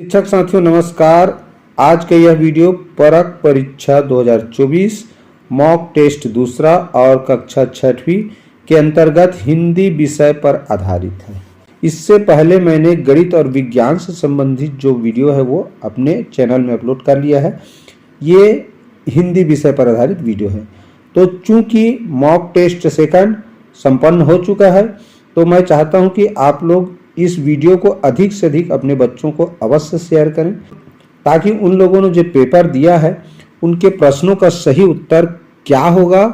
शिक्षक साथियों नमस्कार। आज का यह वीडियो परख परीक्षा 2024 मॉक टेस्ट दूसरा और कक्षा 6वीं के अंतर्गत हिंदी विषय पर आधारित है। इससे पहले मैंने गणित और विज्ञान से संबंधित जो वीडियो है वो अपने चैनल में अपलोड कर लिया है। ये हिंदी विषय पर आधारित वीडियो है। तो चूंकि मॉक टेस्ट सेकंड संपन्न हो चुका है तो मैं चाहता हूं कि आप लोग इस वीडियो को अधिक से अधिक अपने बच्चों को अवश्य शेयर करें, ताकि उन लोगों ने जो पेपर दिया है उनके प्रश्नों का सही उत्तर क्या होगा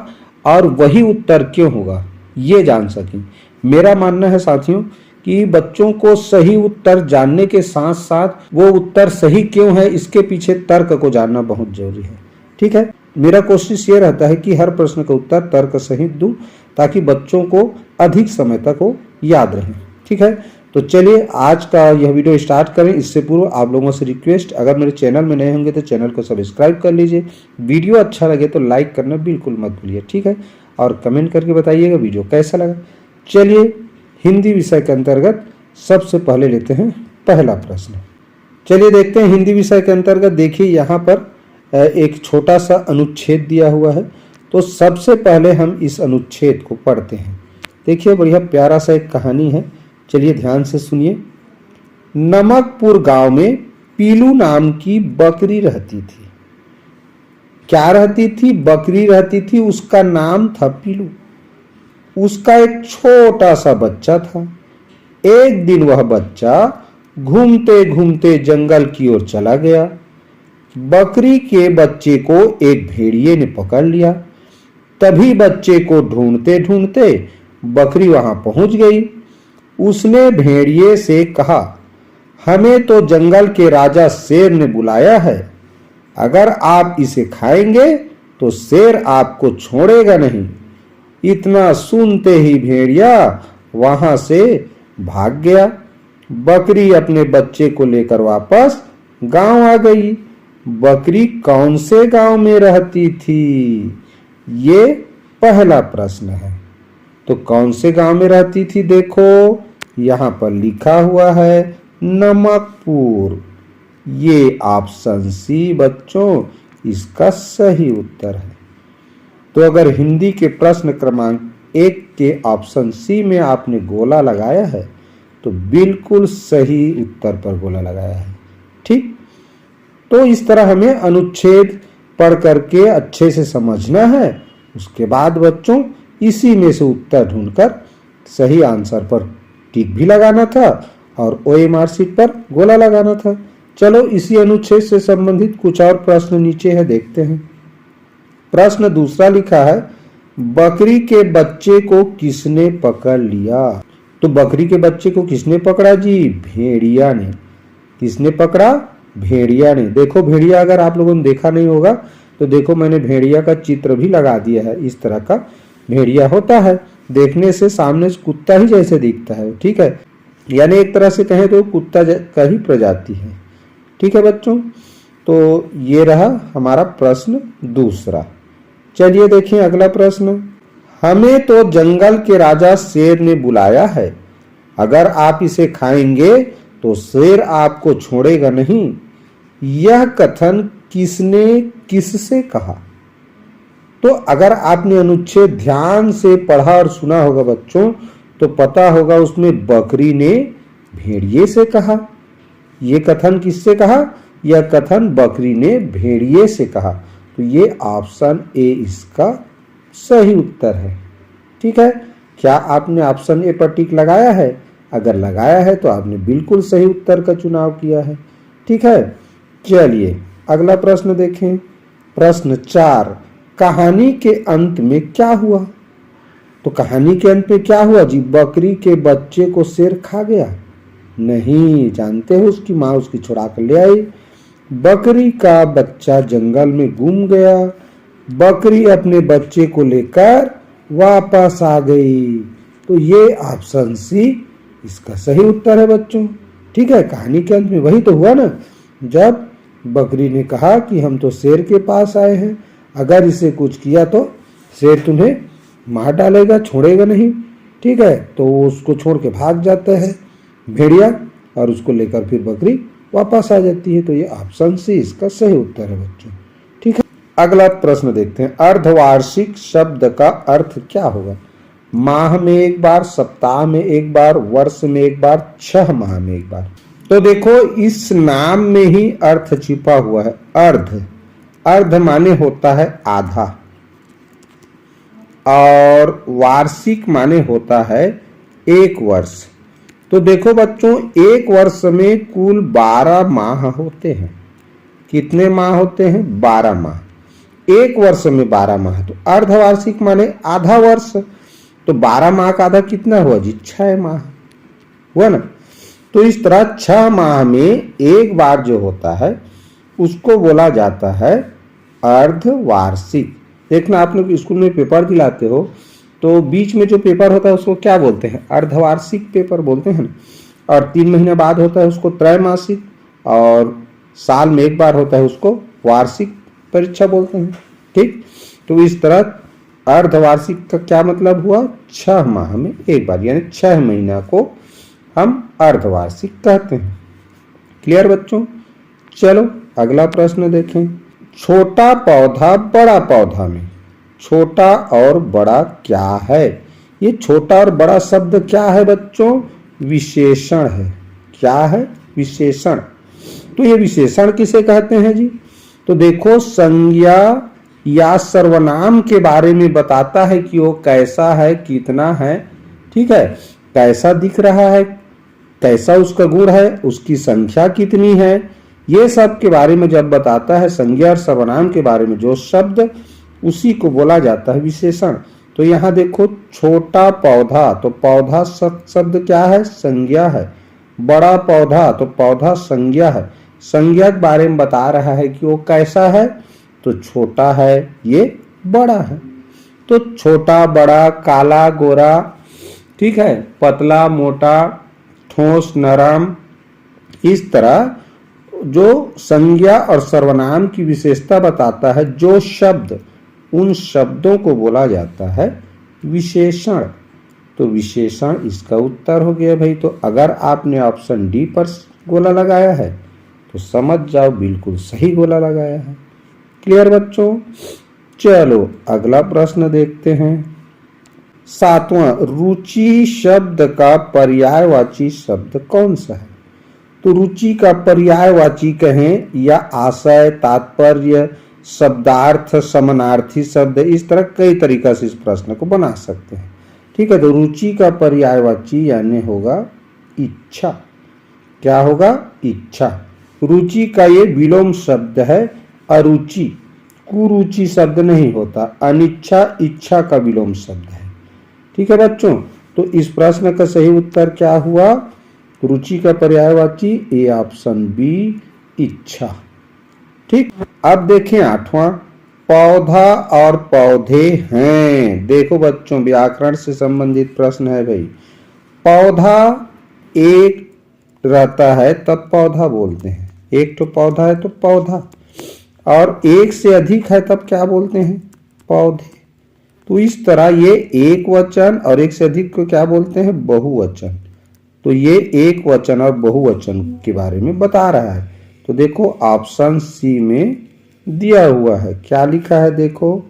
और वही उत्तर क्यों होगा ये जान सकें। मेरा मानना है साथियों कि बच्चों को सही उत्तर जानने के साथ साथ वो उत्तर सही क्यों है इसके पीछे तर्क को जानना बहुत जरूरी है। ठीक है, मेरा कोशिश ये रहता है कि हर प्रश्न का उत्तर तर्क सहित दूं ताकि बच्चों को अधिक समय तक वो याद रहे। ठीक है, तो चलिए आज का यह वीडियो स्टार्ट करें। इससे पूर्व आप लोगों से रिक्वेस्ट, अगर मेरे चैनल में नए होंगे तो चैनल को सब्सक्राइब कर लीजिए। वीडियो अच्छा लगे तो लाइक करना बिल्कुल मत भूलिए। ठीक है, और कमेंट करके बताइएगा वीडियो कैसा लगा। चलिए हिंदी विषय के अंतर्गत सबसे पहले लेते हैं पहला प्रश्न। चलिए देखते हैं हिंदी विषय के अंतर्गत। देखिए यहाँ पर एक छोटा सा अनुच्छेद दिया हुआ है, तो सबसे पहले हम इस अनुच्छेद को पढ़ते हैं। देखिए बढ़िया प्यारा सा एक कहानी है, चलिए ध्यान से सुनिए। नमकपुर गांव में पीलू नाम की बकरी रहती थी। क्या रहती थी? बकरी रहती थी, उसका नाम था पीलू। उसका एक छोटा सा बच्चा था। एक दिन वह बच्चा घूमते घूमते जंगल की ओर चला गया। बकरी के बच्चे को एक भेड़िए ने पकड़ लिया। तभी बच्चे को ढूंढते ढूंढते बकरी वहां पहुंच गई। उसने भेड़िए से कहा, हमें तो जंगल के राजा शेर ने बुलाया है। अगर आप इसे खाएंगे तो शेर आपको छोड़ेगा नहीं। इतना सुनते ही भेड़िया वहां से भाग गया। बकरी अपने बच्चे को लेकर वापस गांव आ गई। बकरी कौन से गांव में रहती थी? ये पहला प्रश्न है। तो कौन से गांव में रहती थी? देखो यहां पर लिखा हुआ है नमकपुर। ये ऑप्शन सी बच्चों इसका सही उत्तर है। तो अगर हिंदी के प्रश्न क्रमांक 1 के ऑप्शन सी में आपने गोला लगाया है तो बिल्कुल सही उत्तर पर गोला लगाया है। ठीक, तो इस तरह हमें अनुच्छेद पढ़ करके अच्छे से समझना है। उसके बाद बच्चों इसी में से उत्तर ढूंढकर सही आंसर पर टिक भी लगाना था और OMR शीट पर गोला लगाना था। चलो इसी अनुच्छेद से संबंधित कुछ और प्रश्न नीचे है, देखते हैं। प्रश्न दूसरा लिखा है, बकरी के बच्चे को किसने पकड़ लिया? तो बकरी के बच्चे को किसने पकड़ा जी? भेड़िया ने। किसने पकड़ा? भेड़िया ने। देखो भेड़िया अगर आप लोगों ने देखा नहीं होगा तो देखो मैंने भेड़िया का चित्र भी लगा दिया है। इस तरह का भेड़िया होता है, देखने से सामने से कुत्ता ही जैसे दिखता है। ठीक है, यानी एक तरह से कहें तो कुत्ता का ही प्रजाति है। ठीक है बच्चों, तो ये रहा हमारा प्रश्न दूसरा। चलिए देखिए अगला प्रश्न। हमें तो जंगल के राजा शेर ने बुलाया है। अगर आप इसे खाएंगे तो शेर आपको छोड़ेगा नहीं। यह कथन किसने किससे कहा? तो अगर आपने अनुच्छेद ध्यान से पढ़ा और सुना होगा बच्चों तो पता होगा उसमें बकरी ने भेड़िए से कहा। यह कथन किससे कहा? यह कथन बकरी ने भेड़िए से कहा। तो ये ऑप्शन ए इसका सही उत्तर है। ठीक है, क्या आपने ऑप्शन ए पर टिक लगाया है? अगर लगाया है तो आपने बिल्कुल सही उत्तर का चुनाव किया है। ठीक है, चलिए अगला प्रश्न देखें। प्रश्न 4, कहानी के अंत में क्या हुआ? तो कहानी के अंत में क्या हुआ जी? बकरी के बच्चे को शेर खा गया? नहीं, जानते हो उसकी माँ उसकी छुड़ा कर ले आई। बकरी का बच्चा जंगल में गुम गया। बकरी अपने बच्चे को लेकर वापस आ गई। तो ये ऑप्शन सी इसका सही उत्तर है बच्चों। ठीक है, कहानी के अंत में वही तो हुआ ना, जब बकरी ने कहा कि हम तो शेर के पास आए हैं, अगर इसे कुछ किया तो शेर तुम्हें मार डालेगा, छोड़ेगा नहीं। ठीक है, तो वो उसको छोड़ के भाग जाता है भेड़िया और उसको लेकर फिर बकरी वापस आ जाती है। तो ये ऑप्शन सी इसका सही उत्तर है बच्चों। ठीक है, अगला प्रश्न देखते हैं। अर्धवार्षिक शब्द का अर्थ क्या होगा? माह में एक बार, सप्ताह में एक बार, वर्ष में एक बार, 6 माह में एक बार। तो देखो इस नाम में ही अर्थ छिपा हुआ है। अर्ध, अर्ध माने होता है आधा, और वार्षिक माने होता है एक वर्ष। तो देखो बच्चों, एक वर्ष में कुल 12 माह होते हैं। कितने माह होते हैं? 12 माह। एक वर्ष में 12 माह, तो अर्धवार्षिक माने आधा वर्ष। तो 12 माह का आधा कितना हुआ जी? 6 माह हुआ ना। तो इस तरह 6 माह में एक बार जो होता है उसको बोला जाता है अर्धवार्षिक। देखना, आप लोग स्कूल में पेपर दिलाते हो तो बीच में जो पेपर होता है उसको क्या बोलते हैं? अर्धवार्षिक पेपर बोलते हैं ना। और 3 महीने बाद होता है उसको त्रैमासिक, और साल में एक बार होता है उसको वार्षिक परीक्षा बोलते हैं। ठीक, तो इस तरह अर्धवार्षिक का क्या मतलब हुआ? 6 माह में एक बार, यानी 6 महीना को हम अर्धवार्षिक कहते हैं। क्लियर बच्चों? चलो अगला प्रश्न देखें। छोटा पौधा बड़ा पौधा में, छोटा और बड़ा क्या है? ये छोटा और बड़ा शब्द क्या है बच्चों? विशेषण है। क्या है? विशेषण। तो ये विशेषण किसे कहते हैं जी? तो देखो, संज्ञा या सर्वनाम के बारे में बताता है कि वो कैसा है, कितना है। ठीक है, कैसा दिख रहा है, कैसा उसका गुण है, उसकी संख्या कितनी है, ये सब के बारे में जब बताता है, संज्ञा और सर्वनाम के बारे में जो शब्द, उसी को बोला जाता है विशेषण। तो यहाँ देखो, छोटा पौधा, तो पौधा शब्द क्या है? संज्ञा है। बड़ा पौधा, तो पौधा संज्ञा है। संज्ञा के बारे में बता रहा है कि वो कैसा है, तो छोटा है, ये बड़ा है। तो छोटा, बड़ा, काला, गोरा, ठीक है, पतला, मोटा, ठोस, नरम, इस तरह जो संज्ञा और सर्वनाम की विशेषता बताता है जो शब्द, उन शब्दों को बोला जाता है विशेषण। तो विशेषण इसका उत्तर हो गया भाई। तो अगर आपने ऑप्शन डी पर गोला लगाया है तो समझ जाओ बिल्कुल सही गोला लगाया है। क्लियर बच्चों? चलो अगला प्रश्न देखते हैं। 7वां, रुचि शब्द का पर्यायवाची शब्द कौन सा है? तो रुचि का पर्यायवाची कहें या आशय, तात्पर्य, शब्दार्थ, समानार्थी शब्द, इस तरह कई तरीका से इस प्रश्न को बना सकते हैं। ठीक है, तो रुचि का पर्यायवाची यानी होगा इच्छा। क्या होगा? इच्छा। रुचि का ये विलोम शब्द है अरुचि, कुरुचि शब्द नहीं होता। अनिच्छा इच्छा का विलोम शब्द है। ठीक है बच्चों, तो इस प्रश्न का सही उत्तर क्या हुआ? रुचि का पर्यायवाची ए ऑप्शन बी, इच्छा। ठीक, अब देखें 8वां, पौधा और पौधे हैं। देखो बच्चों, व्याकरण से संबंधित प्रश्न है भाई। पौधा एक रहता है तब पौधा बोलते हैं। एक तो पौधा है तो पौधा, और एक से अधिक है तब क्या बोलते हैं? पौधे। तो इस तरह ये एक वचन और एक से अधिक को क्या बोलते हैं? बहुवचन। तो ये एक वचन और बहुवचन के बारे में बता रहा है। तो देखो ऑप्शन सी में दिया हुआ है, क्या लिखा है देखो,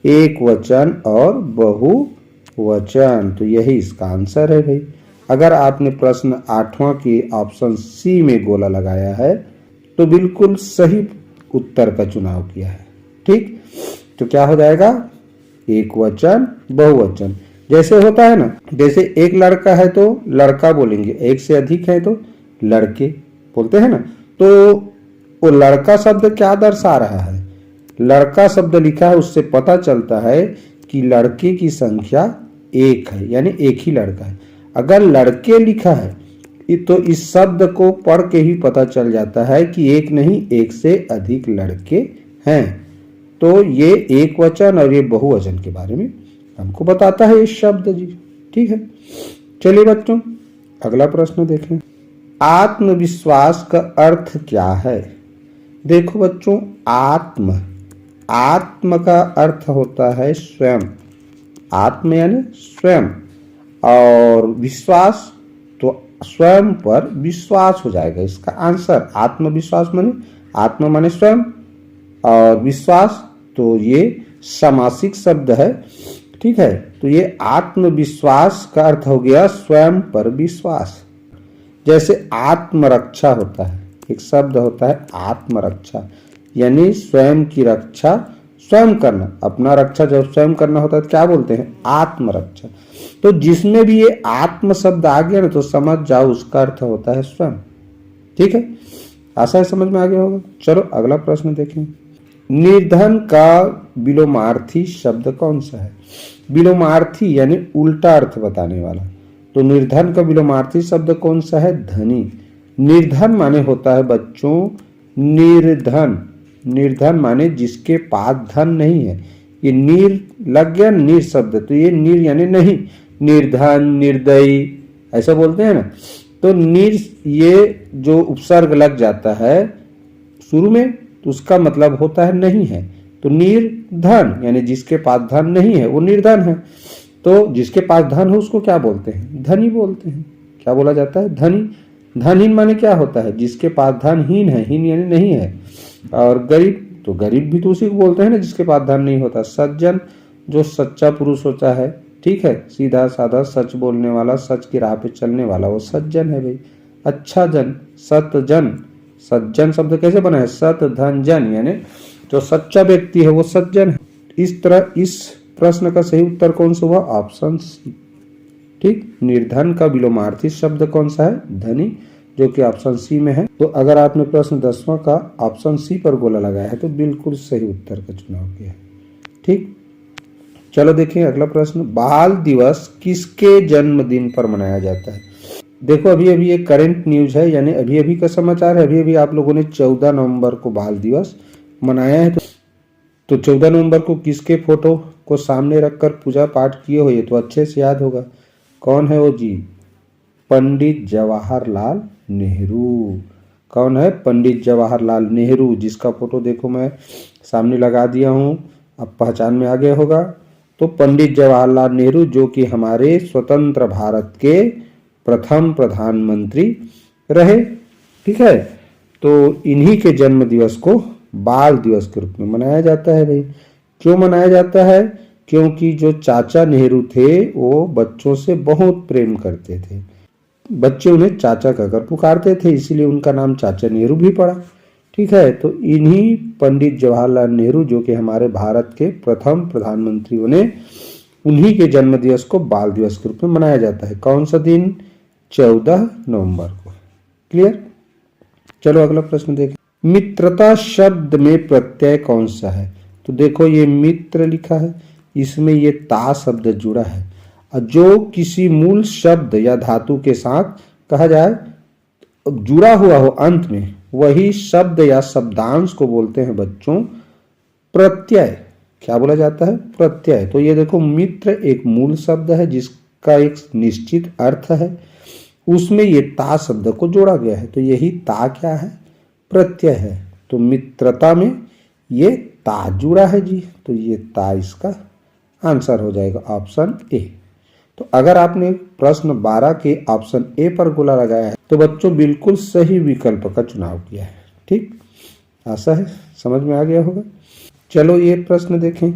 एक वचन और बहुवचन। तो यही इसका आंसर है भाई। अगर आपने प्रश्न 8वां के ऑप्शन सी में गोला लगाया है तो बिल्कुल सही उत्तर का चुनाव किया है। ठीक, तो क्या हो जाएगा? एक वचन बहुवचन। जैसे होता है ना, जैसे एक लड़का है तो लड़का बोलेंगे, एक से अधिक है तो लड़के बोलते हैं ना। तो वो लड़का शब्द क्या दर्शा रहा है? लड़का शब्द लिखा है, उससे पता चलता है कि लड़के की संख्या एक है, यानी एक ही लड़का है। अगर लड़के लिखा है तो इस शब्द को पढ़ के ही पता चल जाता है कि एक नहीं, एक से अधिक लड़के हैं। तो ये एक वचन और ये बहुवचन के बारे में हमको बताता है इस शब्द जी। ठीक है, चलिए बच्चों अगला प्रश्न देखें। आत्मविश्वास का अर्थ क्या है? देखो बच्चों, आत्म का अर्थ होता है स्वयं। आत्म यानी स्वयं, और विश्वास तो स्वयं पर विश्वास हो जाएगा इसका आंसर। आत्मविश्वास माने, आत्म माने स्वयं और विश्वास तो ये समासिक शब्द है, ठीक है। तो ये आत्मविश्वास का अर्थ हो गया स्वयं पर विश्वास। जैसे आत्मरक्षा होता है, एक शब्द होता है आत्मरक्षा, यानी स्वयं की रक्षा स्वयं करना। अपना रक्षा जब स्वयं करना होता है तो क्या बोलते हैं, आत्मरक्षा। तो जिसमें भी ये आत्म शब्द आ गया ना तो समझ जाओ उसका अर्थ होता है स्वयं, ठीक है। आशा है समझ में आ गया होगा। चलो अगला प्रश्न देखें। निर्धन का विलोमार्थी शब्द कौन सा है? विलोमार्थी यानी उल्टा अर्थ बताने वाला। तो निर्धन का विलोमार्थी शब्द कौन सा है? धनी। निर्धन माने होता है बच्चों निर्धन। निर्धन माने जिसके पास धन नहीं है। ये नीर लग गया, नीर शब्द, तो ये नीर यानी नहीं। निर्धन, निर्दयी ऐसा बोलते हैं ना। तो नीर ये जो उपसर्ग लग जाता है शुरू में तो उसका मतलब होता है नहीं है। तो निर्धन यानी जिसके पास धन नहीं है वो निर्धन है। तो जिसके पास धन हो उसको क्या बोलते हैं? धनी बोलते हैं। क्या बोला जाता है? धनी। धनहीन माने क्या होता है? जिसके पास धन हीन है, हीन यानी नहीं है। और गरीब, तो गरीब भी तो उसी को बोलते हैं ना जिसके पास धन नहीं होता। सज्जन जो सच्चा पुरुष होता है, ठीक है, सीधा साधा सच बोलने वाला, सच की राह पे चलने वाला, वो सज्जन है भाई। अच्छा जन, सतजन। सज्जन शब्द कैसे बना है? सत धन जन, यानी जो सच्चा व्यक्ति है वो सज्जन है। इस तरह इस प्रश्न का सही उत्तर कौन सा हुआ? ऑप्शन सी, ठीक। निर्धन का विलोमार्थी शब्द कौन सा है? धनी, जो कि ऑप्शन सी में है। तो अगर आपने प्रश्न 10वां का ऑप्शन सी पर गोला लगाया है तो बिल्कुल सही उत्तर का चुनाव किया है, ठीक। चलो देखें अगला प्रश्न। बाल दिवस किसके जन्मदिन पर मनाया जाता है? देखो अभी अभी एक करंट न्यूज है, यानी अभी अभी का समाचार है। अभी अभी आप लोगों ने 14 नवंबर को बाल दिवस मनाया है। तो 14 नवंबर को किसके फोटो को सामने रखकर पूजा पाठ किए हो? ये तो अच्छे से याद होगा। कौन है वो जी? पंडित जवाहरलाल नेहरू। कौन है? पंडित जवाहरलाल नेहरू, जिसका फोटो देखो मैं सामने लगा दिया हूँ, अब पहचान में आ गया होगा। तो पंडित जवाहरलाल नेहरू जो कि हमारे स्वतंत्र भारत के प्रथम प्रधानमंत्री रहे, ठीक है। तो इन्हीं के जन्म दिवस को बाल दिवस के रूप में मनाया जाता है भाई। क्यों मनाया जाता है? क्योंकि जो चाचा नेहरू थे वो बच्चों से बहुत प्रेम करते थे। बच्चे उन्हें चाचा कहकर पुकारते थे, इसीलिए उनका नाम चाचा नेहरू भी पड़ा, ठीक है। तो इन्हीं पंडित जवाहरलाल नेहरू जो कि हमारे भारत के प्रथम प्रधानमंत्री बने, उन्हीं के जन्म दिवस को बाल दिवस के रूप में मनाया जाता है। कौन सा दिन? 14 नवंबर को। क्लियर? चलो अगला प्रश्न देखें। मित्रता शब्द में प्रत्यय कौन सा है? तो देखो ये मित्र लिखा है, इसमें ये ता शब्द जुड़ा है। जो किसी मूल शब्द या धातु के साथ कहा जाए जुड़ा हुआ हो अंत में, वही शब्द या शब्दांश को बोलते हैं बच्चों प्रत्यय। क्या बोला जाता है? प्रत्यय। तो ये देखो मित्र एक मूल शब्द है जिसका एक निश्चित अर्थ है, उसमें ये ता शब्द को जोड़ा गया है। तो यही ता क्या है? प्रत्यय है। तो मित्रता में ये ता जुड़ा है जी, तो ये ता इसका आंसर हो जाएगा ऑप्शन ए। तो अगर आपने प्रश्न 12 के ऑप्शन ए पर गोला लगाया है तो बच्चों बिल्कुल सही विकल्प का चुनाव किया है, ठीक। आशा है समझ में आ गया होगा। चलो ये प्रश्न देखें।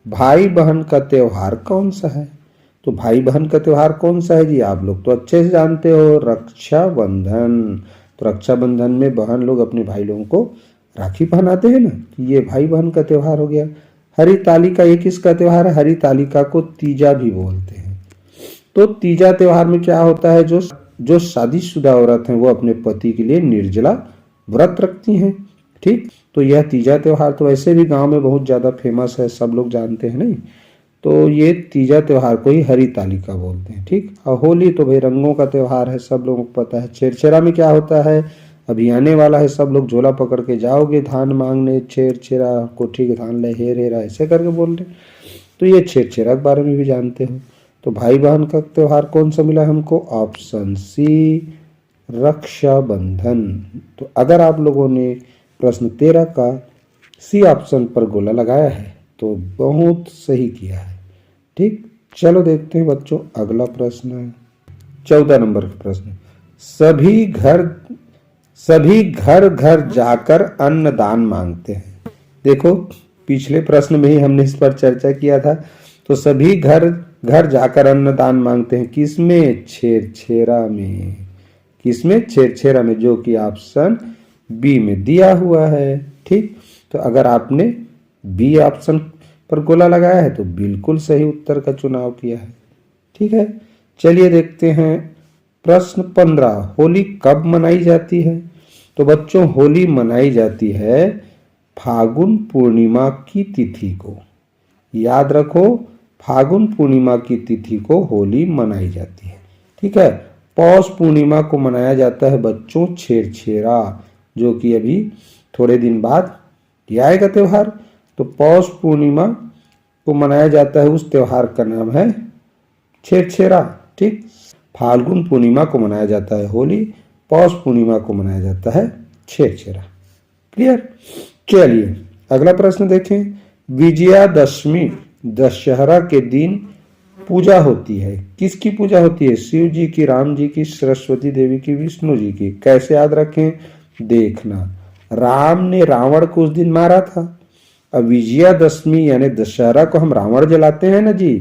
भाई बहन का त्योहार कौन सा है? तो भाई बहन का त्योहार कौन सा है जी? आप लोग तो अच्छे से जानते हो, रक्षाबंधन। तो रक्षाबंधन में बहन लोग अपने भाई लोगों को राखी पहनाते हैं ना, ये भाई बहन का त्योहार हो गया। हरितालिका ये किसका त्योहार है? हरितालिका को तीजा भी बोलते हैं। तो तीजा त्योहार में क्या होता है? जो शादीशुदा औरत हैं वो अपने पति के लिए निर्जला व्रत रखती हैं, ठीक। तो यह तीजा त्योहार तो वैसे भी गांव में बहुत ज्यादा फेमस है, सब लोग जानते हैं नहीं। तो ये तीजा त्योहार को ही हरितालिका बोलते हैं, ठीक। और होली तो भाई रंगों का त्योहार है, सब लोगों को पता है। छेरछेरा में क्या होता है? अभी आने वाला है, सब लोग झोला पकड़ के जाओगे धान मांगने, छेरछेरा कोठी के धान ले हेर हेरा ऐसे करके बोल रहे। तो ये छेरछेरा के बारे में भी जानते हो। तो भाई बहन का त्योहार कौन सा मिला हमको? Option C Raksha Bandhan. तो अगर आप लोगों ने प्रश्न 13 का सी ऑप्शन पर गोला लगाया है तो बहुत सही किया है, ठीक। चलो देखते हैं बच्चों अगला प्रश्न है 14 नंबर का प्रश्न। सभी घर घर जाकर अन्नदान मांगते हैं। देखो पिछले प्रश्न में ही हमने इस पर चर्चा किया था। तो सभी घर घर जाकर अन्नदान मांगते हैं किसमें? छेरछेरा में। किसमें? छेरछेरा में, जो कि ऑप्शन बी में दिया हुआ है। ठीक, तो अगर आपने बी ऑप्शन पर गोला लगाया है तो बिल्कुल सही उत्तर का चुनाव किया है। ठीक है, चलिए देखते हैं प्रश्न 15। होली कब मनाई जाती है? तो बच्चों होली मनाई जाती है फागुन पूर्णिमा की तिथि को। याद रखो, फागुन पूर्णिमा की तिथि को होली मनाई जाती है। ठीक है, पौष पूर्णिमा को मनाया जाता है बच्चों छेरछेरा, जो कि अभी थोड़े दिन बाद ये आएगा त्योहार। तो पौष पूर्णिमा को मनाया जाता है, उस त्योहार का नाम है छेरछेरा। ठीक, फाल्गुन पूर्णिमा को मनाया जाता है होली, पौष पूर्णिमा को मनाया जाता है छेरछेरा। क्लियर? चलिए अगला प्रश्न देखें। विजयादशमी दशहरा के दिन पूजा होती है, किसकी पूजा होती है? शिव जी की, राम जी की, सरस्वती देवी की, विष्णु जी की। कैसे याद रखें? देखना, राम ने रावण को उस दिन मारा था। अब विजयादशमी यानी दशहरा को हम रावण जलाते हैं ना जी,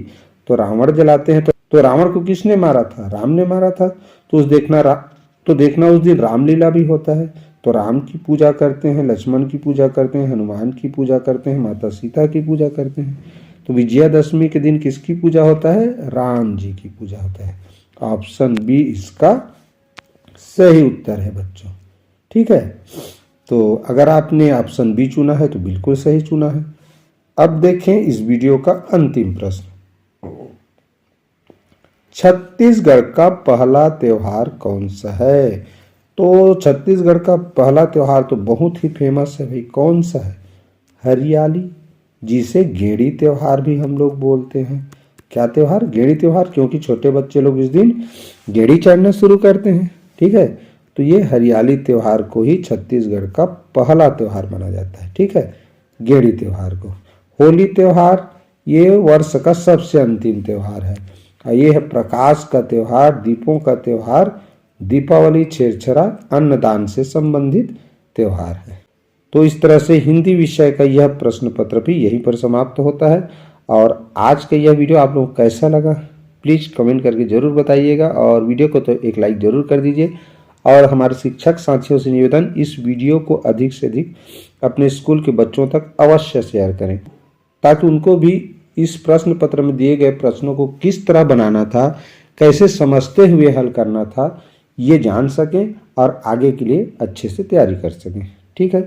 तो रावण जलाते हैं तो रावण को किसने मारा था? राम ने मारा था। तो देखना उस दिन रामलीला भी होता है। तो राम की पूजा करते हैं, लक्ष्मण की पूजा करते हैं, हनुमान की पूजा करते हैं, माता सीता की पूजा करते हैं। तो विजयादशमी के दिन किसकी पूजा होता है? राम जी की पूजा होता है। ऑप्शन बी इसका सही उत्तर है बच्चों। ठीक है, तो अगर आपने ऑप्शन बी चुना है तो बिल्कुल सही चुना है। अब देखें इस वीडियो का अंतिम प्रश्न। छत्तीसगढ़ का पहला त्योहार कौन सा है? तो छत्तीसगढ़ का पहला त्योहार तो बहुत ही फेमस है भाई। कौन सा है? हरियाली, जिसे गेड़ी त्योहार भी हम लोग बोलते हैं। क्या त्योहार? गेड़ी त्योहार, क्योंकि छोटे बच्चे लोग इस दिन गेड़ी चढ़ना शुरू करते हैं। ठीक है, तो ये हरियाली त्योहार को ही छत्तीसगढ़ का पहला त्योहार माना जाता है। ठीक है, गेड़ी त्योहार को। होली त्योहार ये वर्ष का सबसे अंतिम त्योहार है। ये है प्रकाश का त्योहार, दीपों का त्योहार। दीपावली छेरछेरा अन्नदान से संबंधित त्योहार है। तो इस तरह से हिंदी विषय का यह प्रश्न पत्र भी यहीं पर समाप्त होता है। और आज का यह वीडियो आप लोगों को कैसा लगा प्लीज़ कमेंट करके ज़रूर बताइएगा, और वीडियो को तो एक लाइक ज़रूर कर दीजिए। और हमारे शिक्षक साथियों से निवेदन, इस वीडियो को अधिक से अधिक अपने स्कूल के बच्चों तक अवश्य शेयर करें, ताकि उनको भी इस प्रश्न पत्र में दिए गए प्रश्नों को किस तरह बनाना था, कैसे समझते हुए हल करना था, ये जान सकें और आगे के लिए अच्छे से तैयारी कर सकें। ठीक है,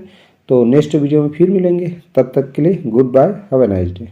तो नेक्स्ट वीडियो में फिर मिलेंगे। तब तक के लिए goodbye, have a nice day.